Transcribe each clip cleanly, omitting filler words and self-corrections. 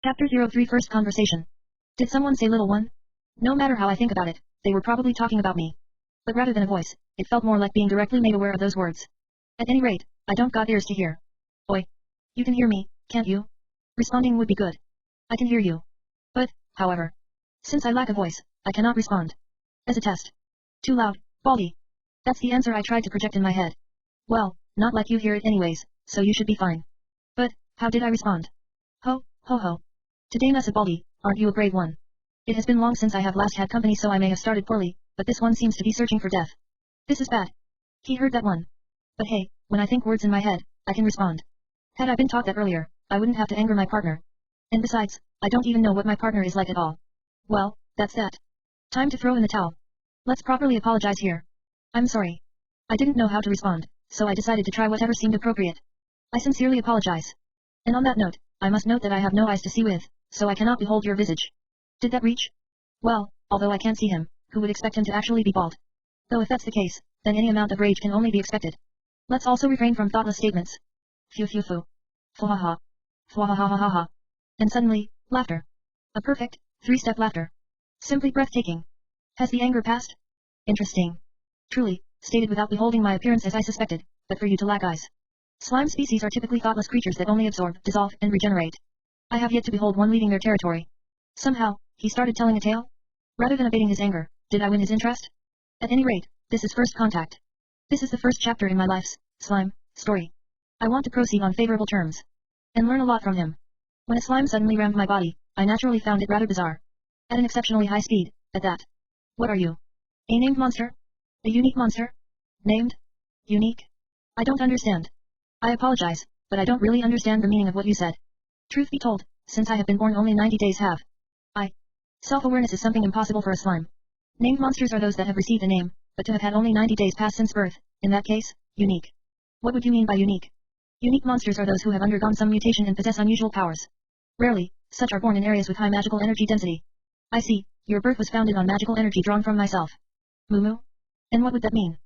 Chapter 03 First Conversation. Did someone say little one? No matter how I think about it, they were probably talking about me. But rather than a voice, it felt more like being directly made aware of those words. At any rate, I don't got ears to hear. Oi. You can hear me, can't you? Responding would be good. I can hear you. But, however, since I lack a voice, I cannot respond. As a test. Too loud, baldy. That's the answer I tried to project in my head. Well, not like you hear it anyways, so you should be fine. But, how did I respond? Ho, ho ho. Today Nasa Baldy, aren't you a brave one? It has been long since I have last had company, so I may have started poorly, but this one seems to be searching for death. This is bad. He heard that one. But hey, when I think words in my head, I can respond. Had I been taught that earlier, I wouldn't have to anger my partner. And besides, I don't even know what my partner is like at all. Well, that's that. Time to throw in the towel. Let's properly apologize here. I'm sorry. I didn't know how to respond, so I decided to try whatever seemed appropriate. I sincerely apologize. And on that note, I must note that I have no eyes to see with, so I cannot behold your visage. Did that reach? Well, although I can't see him, who would expect him to actually be bald? Though if that's the case, then any amount of rage can only be expected. Let's also refrain from thoughtless statements. Phew phew phew. Fwahaha. Fwahahahaha. And suddenly, laughter. A perfect, three-step laughter. Simply breathtaking. Has the anger passed? Interesting. Truly, stated without beholding my appearance as I suspected, but for you to lack eyes. Slime species are typically thoughtless creatures that only absorb, dissolve, and regenerate. I have yet to behold one leaving their territory. Somehow, he started telling a tale? Rather than abating his anger, did I win his interest? At any rate, this is first contact. This is the first chapter in my life's slime story. I want to proceed on favorable terms. And learn a lot from him. When a slime suddenly rammed my body, I naturally found it rather bizarre. At an exceptionally high speed, at that. What are you? A named monster? A unique monster? Named? Unique? I don't understand. I apologize, but I don't really understand the meaning of what you said. Truth be told, since I have been born only 90 days have I. Self-awareness is something impossible for a slime. Named monsters are those that have received a name, but to have had only 90 days pass since birth, in that case, unique. What would you mean by unique? Unique monsters are those who have undergone some mutation and possess unusual powers. Rarely, such are born in areas with high magical energy density. I see, your birth was founded on magical energy drawn from myself. Moo. And what would that mean?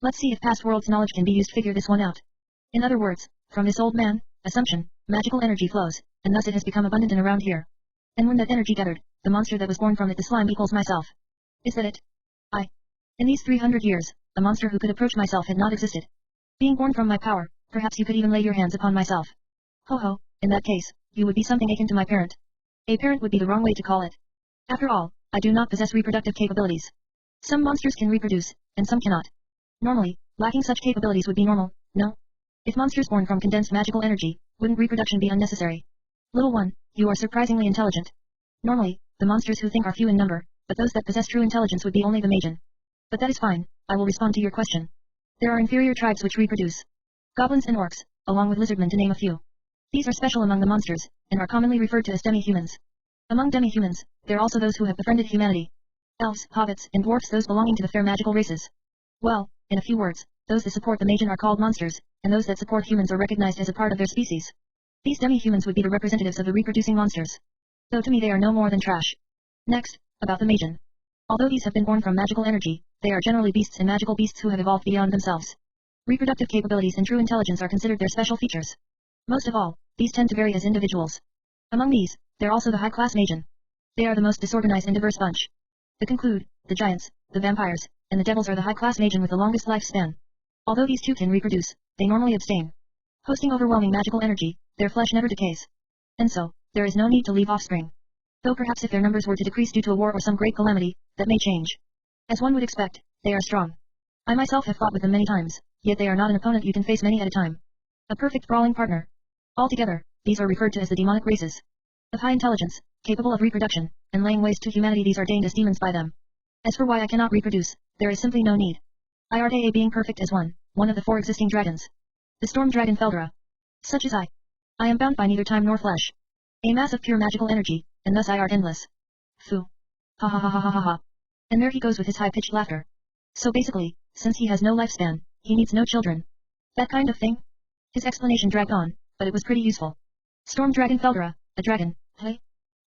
Let's see if past worlds knowledge can be used to figure this one out. In other words, from this old man, assumption, magical energy flows, and thus it has become abundant and around here. And when that energy gathered, the monster that was born from it, the slime, equals myself. Is that it? In these 300 years, a monster who could approach myself had not existed. Being born from my power, perhaps you could even lay your hands upon myself. Ho ho, in that case, you would be something akin to my parent. A parent would be the wrong way to call it. After all, I do not possess reproductive capabilities. Some monsters can reproduce, and some cannot. Normally, lacking such capabilities would be normal, no? If monsters born from condensed magical energy, wouldn't reproduction be unnecessary? Little one, you are surprisingly intelligent. Normally, the monsters who think are few in number, but those that possess true intelligence would be only the Majin. But that is fine, I will respond to your question. There are inferior tribes which reproduce. Goblins and orcs, along with lizardmen to name a few. These are special among the monsters, and are commonly referred to as demi-humans. Among demi-humans, there are also those who have befriended humanity. Elves, hobbits, and dwarfs, those belonging to the fair magical races. Well, in a few words, those that support the Majin are called monsters, and those that support humans are recognized as a part of their species. These demi-humans would be the representatives of the reproducing monsters. Though to me they are no more than trash. Next, about the Majin. Although these have been born from magical energy, they are generally beasts and magical beasts who have evolved beyond themselves. Reproductive capabilities and true intelligence are considered their special features. Most of all, these tend to vary as individuals. Among these, there are also the high-class Majin. They are the most disorganized and diverse bunch. To conclude, the giants, the vampires, and the devils are the high-class Majin with the longest lifespan. Although these too can reproduce, they normally abstain. Hosting overwhelming magical energy, their flesh never decays. And so, there is no need to leave offspring. Though perhaps if their numbers were to decrease due to a war or some great calamity, that may change. As one would expect, they are strong. I myself have fought with them many times, yet they are not an opponent you can face many at a time. A perfect brawling partner. Altogether, these are referred to as the demonic races. Of high intelligence, capable of reproduction, and laying waste to humanity, these are deigned as demons by them. As for why I cannot reproduce, there is simply no need. I are being perfect as one of the 4 existing dragons. The storm dragon Feldra. Such as I. I am bound by neither time nor flesh. A mass of pure magical energy, and thus I art endless. Foo. Ha ha ha ha ha ha ha. And there he goes with his high-pitched laughter. So basically, since he has no lifespan, he needs no children. That kind of thing? His explanation dragged on, but it was pretty useful. Storm dragon Feldra, a dragon, hey?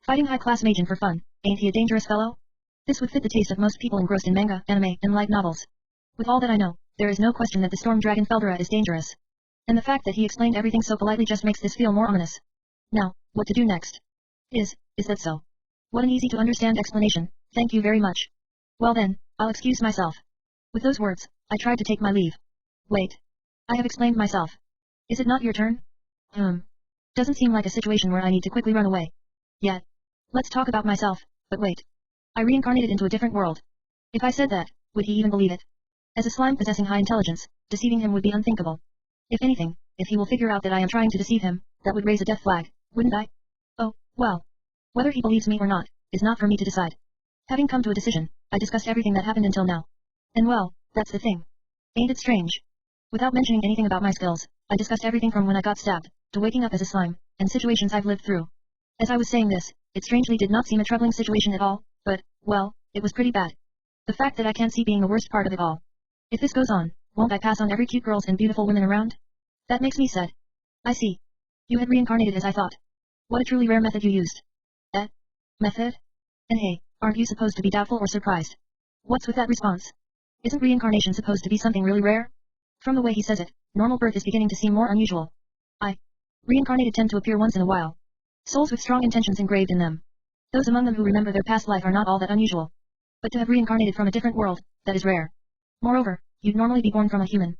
Fighting high-class Majin for fun, ain't he a dangerous fellow? This would fit the taste of most people engrossed in manga, anime, and light novels. With all that I know, there is no question that the storm dragon Feldra is dangerous. And the fact that he explained everything so politely just makes this feel more ominous. Now, what to do next? Is that so? What an easy to understand explanation, thank you very much. Well then, I'll excuse myself. With those words, I tried to take my leave. Wait. I have explained myself. Is it not your turn? Doesn't seem like a situation where I need to quickly run away. Yet. Let's talk about myself, but wait. I reincarnated into a different world. If I said that, would he even believe it? As a slime possessing high intelligence, deceiving him would be unthinkable. If anything, if he will figure out that I am trying to deceive him, that would raise a death flag, wouldn't I? Oh, well. Whether he believes me or not, is not for me to decide. Having come to a decision, I discussed everything that happened until now. And well, that's the thing. Ain't it strange? Without mentioning anything about my skills, I discussed everything from when I got stabbed, to waking up as a slime, and situations I've lived through. As I was saying this, it strangely did not seem a troubling situation at all, but, well, it was pretty bad. The fact that I can't see being the worst part of it all. If this goes on, won't I pass on every cute girls and beautiful women around? That makes me sad. I see. You had reincarnated as I thought. What a truly rare method you used. Method? And hey, aren't you supposed to be doubtful or surprised? What's with that response? Isn't reincarnation supposed to be something really rare? From the way he says it, normal birth is beginning to seem more unusual. Reincarnated tend to appear once in a while. Souls with strong intentions engraved in them. Those among them who remember their past life are not all that unusual. But to have reincarnated from a different world, that is rare. Moreover, you'd normally be born from a human.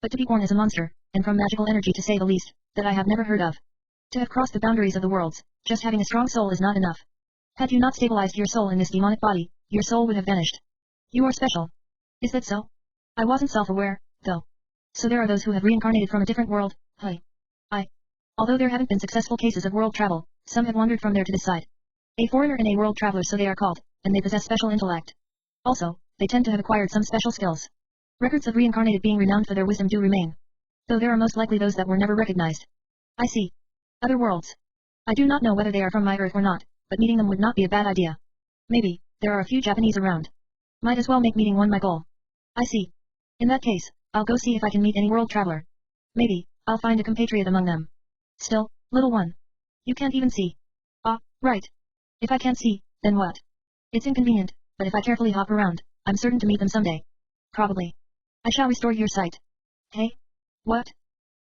But to be born as a monster, and from magical energy to say the least, that I have never heard of. To have crossed the boundaries of the worlds, just having a strong soul is not enough. Had you not stabilized your soul in this demonic body, your soul would have vanished. You are special. Is that so? I wasn't self-aware, though. So there are those who have reincarnated from a different world, Although there haven't been successful cases of world travel, some have wandered from there to this side. A foreigner and a world traveler so they are called, and they possess special intellect. Also, they tend to have acquired some special skills. Records of reincarnated being renowned for their wisdom do remain. Though there are most likely those that were never recognized. I see. Other worlds. I do not know whether they are from my Earth or not, but meeting them would not be a bad idea. Maybe, there are a few Japanese around. Might as well make meeting one my goal. I see. In that case, I'll go see if I can meet any world traveler. Maybe, I'll find a compatriot among them. Still, little one. You can't even see. Right. If I can't see, then what? It's inconvenient, but if I carefully hop around, I'm certain to meet them someday. Probably. I shall restore your sight. Hey? What?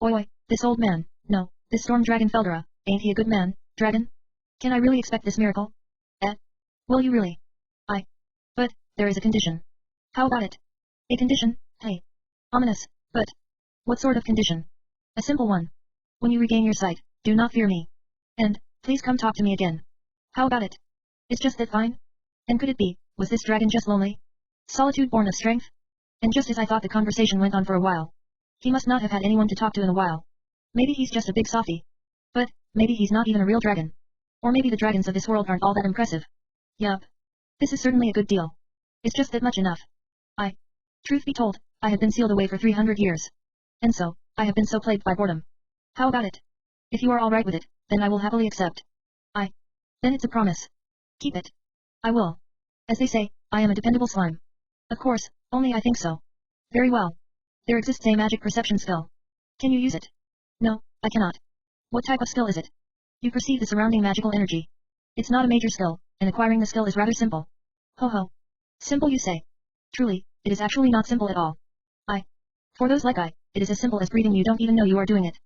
Oi, this old man, no, this storm dragon Feldera, ain't he a good man, dragon? Can I really expect this miracle? Will you really? But, there is a condition. How about it? A condition, hey. Ominous, but. What sort of condition? A simple one. When you regain your sight, do not fear me. And, please come talk to me again. How about it? It's just that fine? And could it be, was this dragon just lonely? Solitude born of strength? And just as I thought the conversation went on for a while. He must not have had anyone to talk to in a while. Maybe he's just a big softy. But, maybe he's not even a real dragon. Or maybe the dragons of this world aren't all that impressive. Yup. This is certainly a good deal. It's just that much enough. Truth be told, I have been sealed away for 300 years. And so, I have been so plagued by boredom. How about it? If you are alright with it, then I will happily accept. Then it's a promise. Keep it. I will. As they say, I am a dependable slime. Of course, only I think so. Very well. There exists a magic perception skill. Can you use it? No, I cannot. What type of skill is it? You perceive the surrounding magical energy. It's not a major skill, and acquiring the skill is rather simple. Ho ho. Simple you say. Truly, it is actually not simple at all. For those like it is as simple as breathing, you don't even know you are doing it.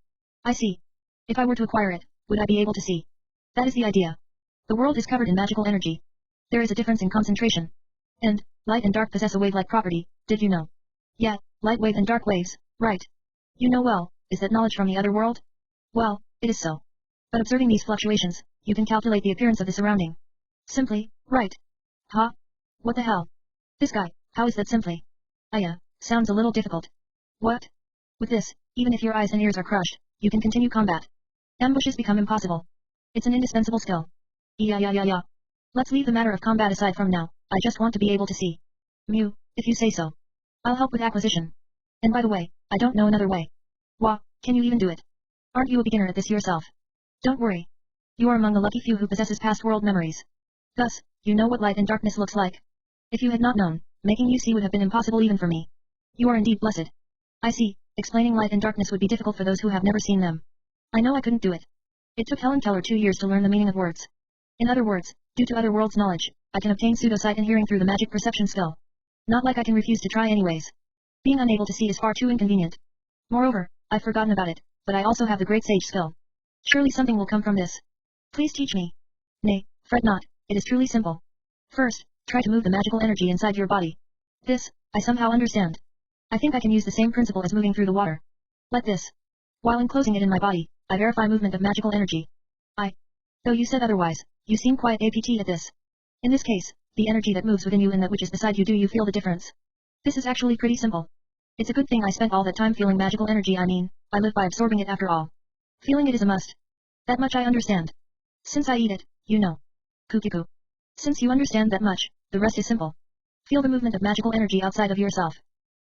I see. If I were to acquire it, would I be able to see? That is the idea. The world is covered in magical energy. There is a difference in concentration. And, light and dark possess a wave-like property, did you know? Yeah, light wave and dark waves, right. You know well, is that knowledge from the other world? Well, it is so. But observing these fluctuations, you can calculate the appearance of the surrounding. Simply, right. Huh? What the hell? This guy, how is that simply? Sounds a little difficult. What? With this, even if your eyes and ears are crushed, you can continue combat. Ambushes become impossible. It's an indispensable skill. Yeah. Let's leave the matter of combat aside from now, I just want to be able to see. Mew, if you say so. I'll help with acquisition. And by the way, I don't know another way. Wah, can you even do it? Aren't you a beginner at this yourself? Don't worry. You are among the lucky few who possesses past world memories. Thus, you know what light and darkness looks like. If you had not known, making you see would have been impossible even for me. You are indeed blessed. I see, explaining light and darkness would be difficult for those who have never seen them. I know I couldn't do it. It took Helen Keller 2 years to learn the meaning of words. In other words, due to other worlds' knowledge, I can obtain pseudo-sight and hearing through the magic perception skill. Not like I can refuse to try anyways. Being unable to see is far too inconvenient. Moreover, I've forgotten about it, but I also have the great sage skill. Surely something will come from this. Please teach me. Nay, fret not, it is truly simple. First, try to move the magical energy inside your body. This, I somehow understand. I think I can use the same principle as moving through the water. Let this. While enclosing it in my body, I verify movement of magical energy. Though you said otherwise, you seem quite apt at this. In this case, the energy that moves within you and that which is beside you, do you feel the difference? This is actually pretty simple. It's a good thing I spent all that time feeling magical energy. I mean, I live by absorbing it after all. Feeling it is a must. That much I understand. Since I eat it, you know. Kukiku. Since you understand that much, the rest is simple. Feel the movement of magical energy outside of yourself.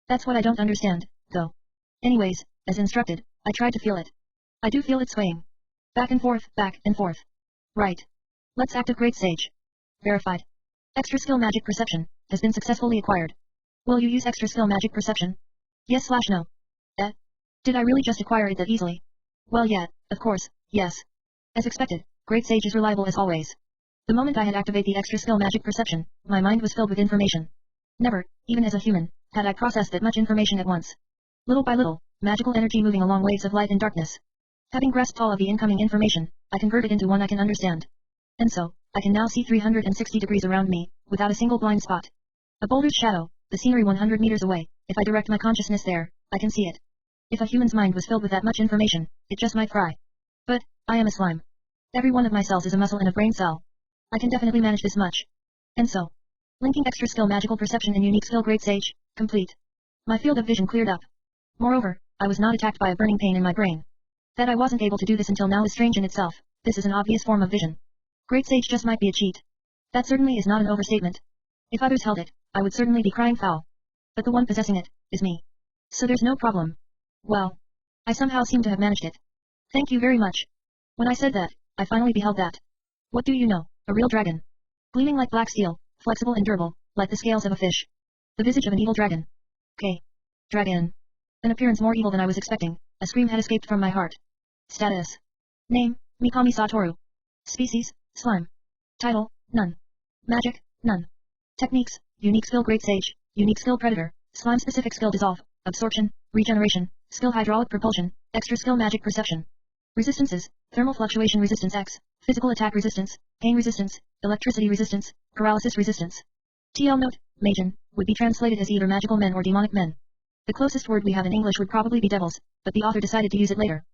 That's what I don't understand, though. Anyways, as instructed, I tried to feel it. I do feel it swaying. Back and forth, back and forth. Right. Let's act a great sage. Verified. Extra skill magic perception has been successfully acquired. Will you use extra skill magic perception? Yes/no. Did I really just acquire it that easily? Well, yeah, of course, yes. As expected, great sage is reliable as always. The moment I had activated the extra skill magic perception, my mind was filled with information. Never, even as a human, had I processed that much information at once. Little by little, magical energy moving along waves of light and darkness. Having grasped all of the incoming information, I convert it into one I can understand. And so, I can now see 360 degrees around me, without a single blind spot. A boulder's shadow, the scenery 100 meters away, if I direct my consciousness there, I can see it. If a human's mind was filled with that much information, it just might fry. But, I am a slime. Every one of my cells is a muscle and a brain cell. I can definitely manage this much. And so, linking extra skill magical perception and unique skill great sage, complete. My field of vision cleared up. Moreover, I was not attacked by a burning pain in my brain. That I wasn't able to do this until now is strange in itself. This is an obvious form of vision. Great sage just might be a cheat. That certainly is not an overstatement. If others held it, I would certainly be crying foul. But the one possessing it, is me. So there's no problem. Well, I somehow seem to have managed it. Thank you very much. When I said that, I finally beheld that. What do you know, a real dragon. Gleaming like black steel, flexible and durable, like the scales of a fish. The visage of an evil dragon. Dragon. An appearance more evil than I was expecting, a scream had escaped from my heart. Status. Name, Mikami Satoru. Species, slime. Title, none. Magic, none. Techniques, unique skill great sage, unique skill predator, slime specific skill dissolve, absorption, regeneration, skill hydraulic propulsion, extra skill magic perception. Resistances, thermal fluctuation resistance X, physical attack resistance, pain resistance, electricity resistance, paralysis resistance. TL note, Majin, would be translated as either magical men or demonic men. The closest word we have in English would probably be devils, but the author decided to use it later.